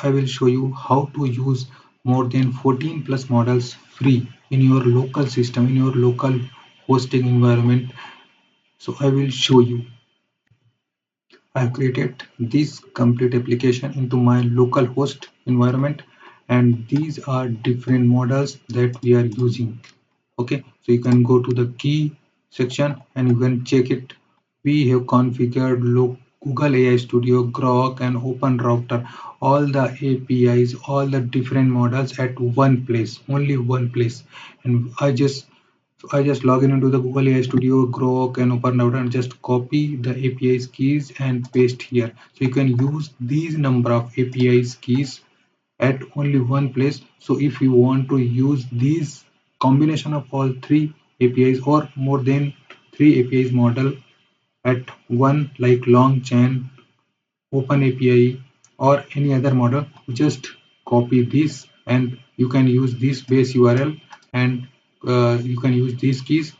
I will show you how to use more than 14 plus models free in your local system, in your local hosting environment. So I will show you. I have created this complete application into my local host environment, and these are different models that we are using. Okay, so you can go to the key section and you can check it. We have configured Google AI Studio, Groq and Open Router, all the APIs, all the different models at one place, only one place. And I just log in into the Google AI Studio, Groq and Open Router and just copy the APIs keys and paste here. So you can use these number of APIs keys at only one place. So if you want to use these combination of all three APIs or more than three APIs model at one, like long chain, open API or any other model, just copy this and you can use this base URL, and you can use these keys,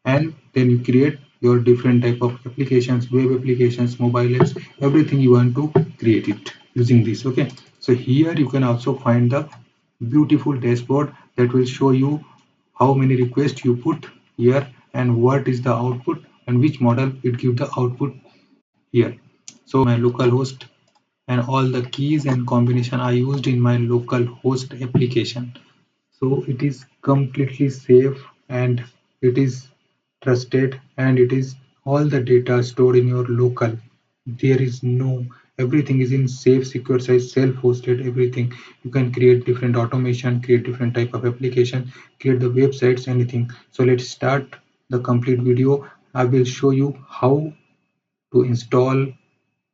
and then you create your different type of applications, web applications, mobile apps, everything you want to create it using this. Okay, so here you can also find the beautiful dashboard that will show you how many requests you put here and what is the output and which model it give the output here. So my local host and all the keys and combination I used in my local host application. So it is completely safe and it is trusted, and it is all the data stored in your local. There is no, everything is in safe, secure site, self-hosted, everything. You can create different automation, create different type of application, create the websites, anything. So let's start the complete video. I will show you how to install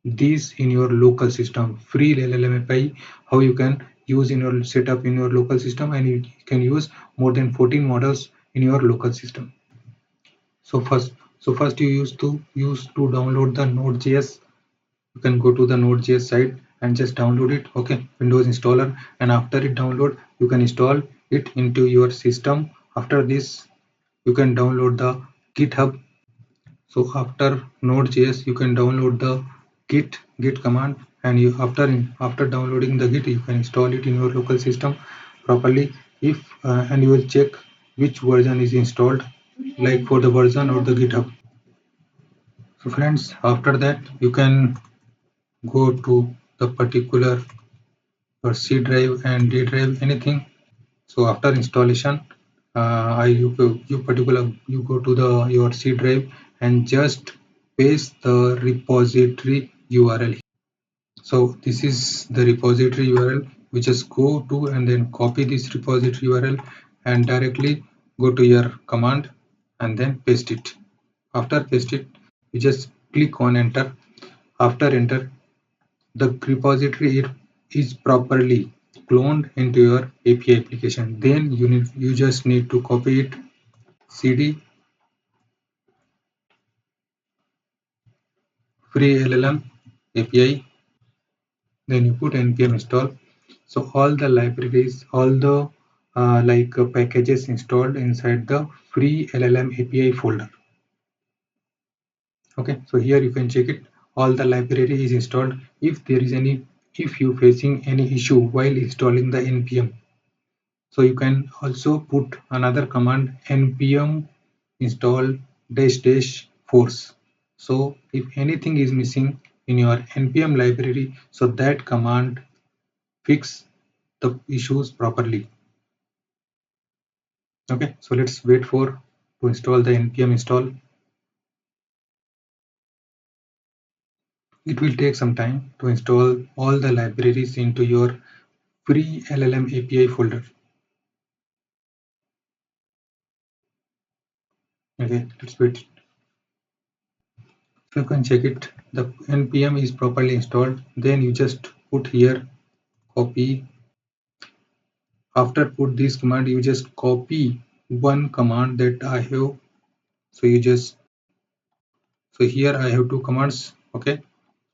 this in your local system, FreeLLMAPI, how you can use in your setup in your local system, and you can use more than 14 models in your local system. So first you use to download the Node.js. You can go to the Node.js site and just download it. Okay, Windows installer, and after it download, you can install it into your system. After this, you can download the GitHub. So after Node.js, you can download the git command, and you after downloading the git, you can install it in your local system properly. If and you will check which version is installed, like for the version or the GitHub. So friends, after that you can go to the particular or C drive and D drive, anything. So after installation, you go to the your C drive and just paste the repository URL. So this is the repository URL. We just go to and then copy this repository URL and directly go to your command and then paste it. After paste it, you just click on enter. After enter, the repository is properly cloned into your API application. Then you just need to copy it, cd FreeLLM API, then you put npm install. So all the libraries, all the packages installed inside the FreeLLM API folder. Okay, so here you can check it, all the library is installed. If you facing any issue while installing the npm, so you can also put another command, npm install dash force. So if anything is missing in your npm library, so that command fix the issues properly. Okay, so let's wait for to install the npm install. It will take some time to install all the libraries into your FreeLLM API folder. Okay, let's wait. So you can check it, the npm is properly installed. Then you just put here copy. After put this command, you just copy one command that I have. So here I have two commands. Okay,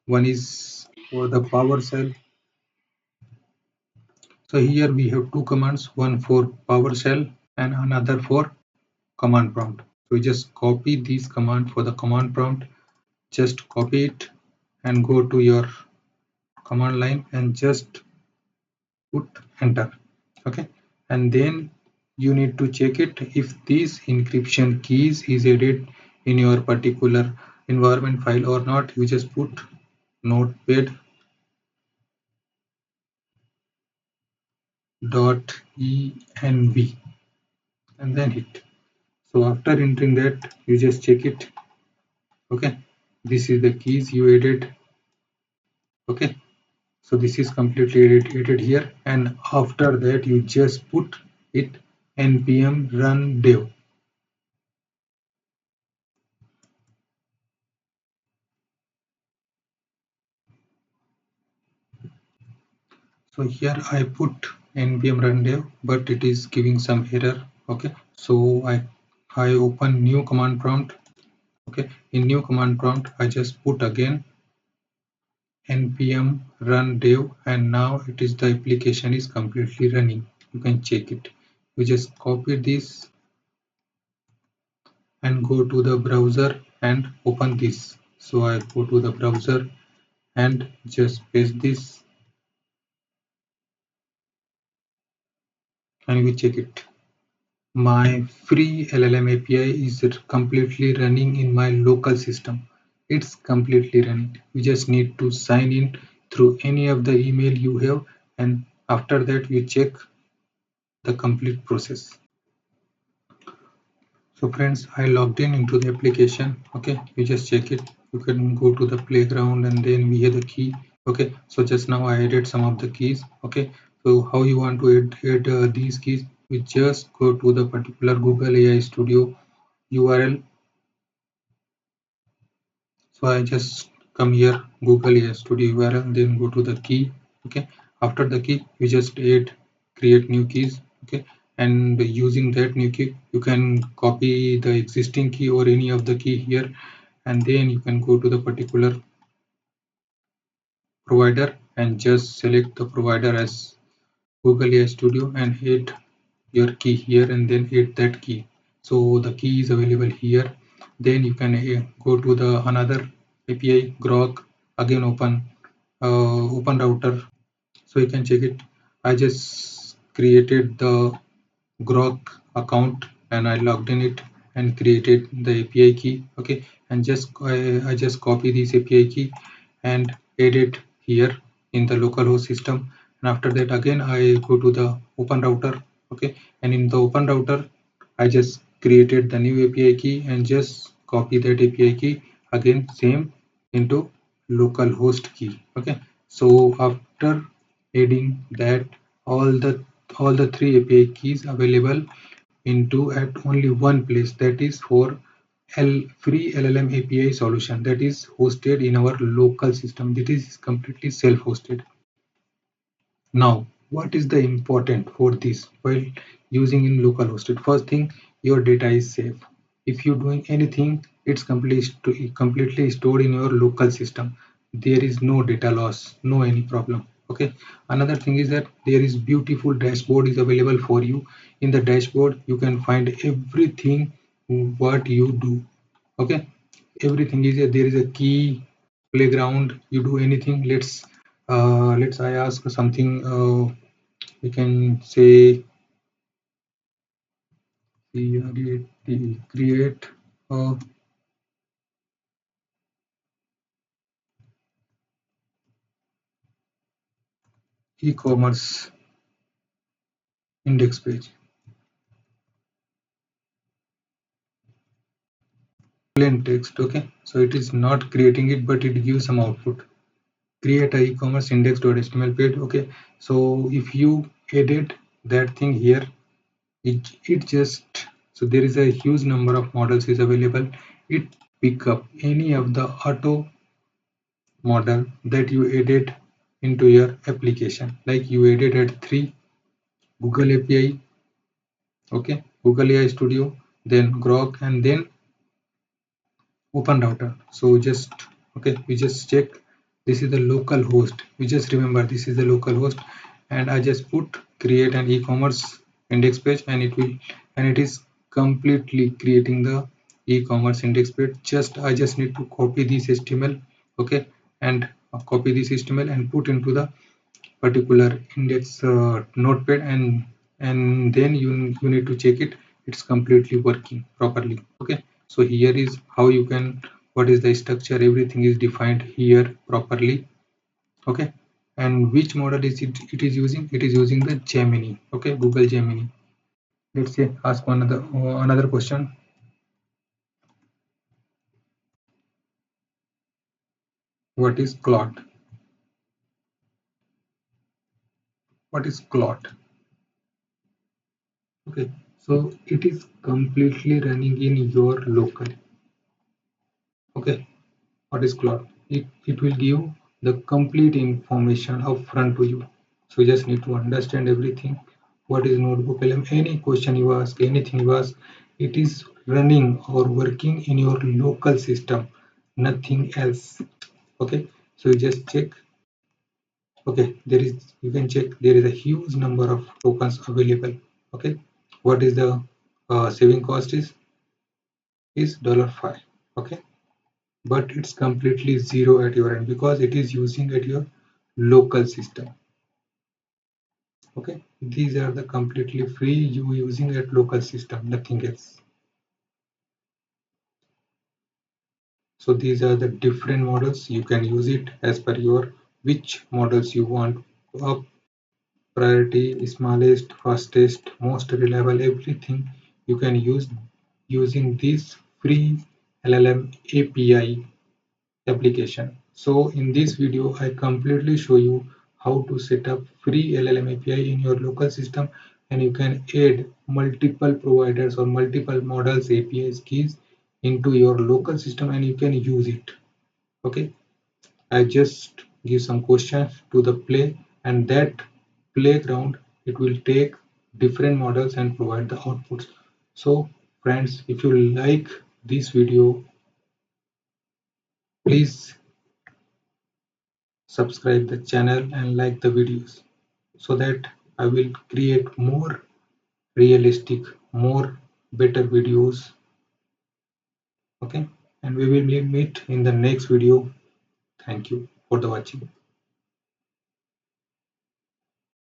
one is for the PowerShell. So here we have two commands, one for PowerShell and another for command prompt. So we just copy this command for the command prompt, just copy it and go to your command line and just put enter. Okay, and then you need to check it if these encryption keys is added in your particular environment file or not. You just put notepad .env and then hit. So after entering that, you just check it. Okay, this is the keys you added. Okay, so this is completely added here, and after that you just put it npm run dev. So here I put npm run dev, but it is giving some error. Okay, so I open new command prompt. Okay, in new command prompt I just put again npm run dev, and now it is the application is completely running. You can check it. You just copy this and go to the browser and open this. So I go to the browser and just paste this and we check it. My free LLM API is completely running in my local system. It's completely running. You just need to sign in through any of the email you have, and after that you check the complete process. So friends, I logged in into the application. Okay, you just check it. You can go to the playground and then we have the key. Okay, so just now I added some of the keys. Okay, so how you want to add these keys? You just go to the particular Google AI Studio URL. So I just come here, Google AI Studio URL, then go to the key. Okay, after the key, you just create new keys. Okay, and using that new key, you can copy the existing key or any of the key here, and then you can go to the particular provider and just select the provider as Google AI Studio and add your key here and then add that key. So the key is available here. Then you can go to the another API Groq, again open router, so you can check it. I just created the Groq account and I logged in it and created the API key. Okay, and I just copy this API key and add it here in the localhost system. And after that, again I go to the open router. Okay, and in the open router, I just created the new API key and just copy that API key again same into localhost key. Okay, so after adding that, all the all the three API keys available into at only one place, that is for free LLM API solution that is hosted in our local system. That is completely self-hosted. Now, what is the important for this while using in local hosted? First thing, your data is safe. If you're doing anything, it's completely stored in your local system. There is no data loss, no any problem. Okay. Another thing is that there is beautiful dashboard is available for you. In the dashboard, you can find everything what you do. Okay. Everything is there is a key playground. You do anything. Let's I ask something. We can say create a e-commerce index page. Plain text. Okay, so it is not creating it, but it gives some output. Create a e-commerce index.html page. Okay, so if you edit that thing here, it just, so there is a huge number of models is available. It pick up any of the auto model that you edit into your application, like you edit at 3 Google API. Okay, Google AI Studio, then Groq, and then open router. So just, okay, we just check this is the local host. We just remember this is the local host, and I just put create an e-commerce index page, and it is completely creating the e-commerce index page. I just need to copy this HTML. Okay, and copy this HTML and put into the particular index notepad, and then you need to check it's completely working properly. Okay, so here is how you can, what is the structure, everything is defined here properly. Okay, and which model is it is using, it is using the Gemini. Okay, Google Gemini. Let's say ask another question. What is clot? What is clot? Okay, so it is completely running in your local. Okay, what is clot? It will give the complete information upfront to you. So you just need to understand everything. What is notebook LM? Any question you ask, anything you ask, it is running or working in your local system, nothing else. Okay, so you just check. Okay, there is, you can check, there is a huge number of tokens available. Okay, what is the saving cost is $5. Okay, but it's completely zero at your end because it is using at your local system. Okay, these are the completely free, you using at local system, nothing else. So these are the different models, you can use it as per your which models you want. Up priority, smallest, fastest, most reliable, everything you can use using this free LLM API application. So in this video, I completely show you how to set up free LLM API in your local system, and you can add multiple providers or multiple models APIs keys into your local system and you can use it. Okay, I just give some questions to the play, and that playground it will take different models and provide the outputs. So friends, if you like this video, please subscribe the channel and like the videos so that I will create more realistic, more better videos. Okay, and we will meet in the next video. Thank you for the watching.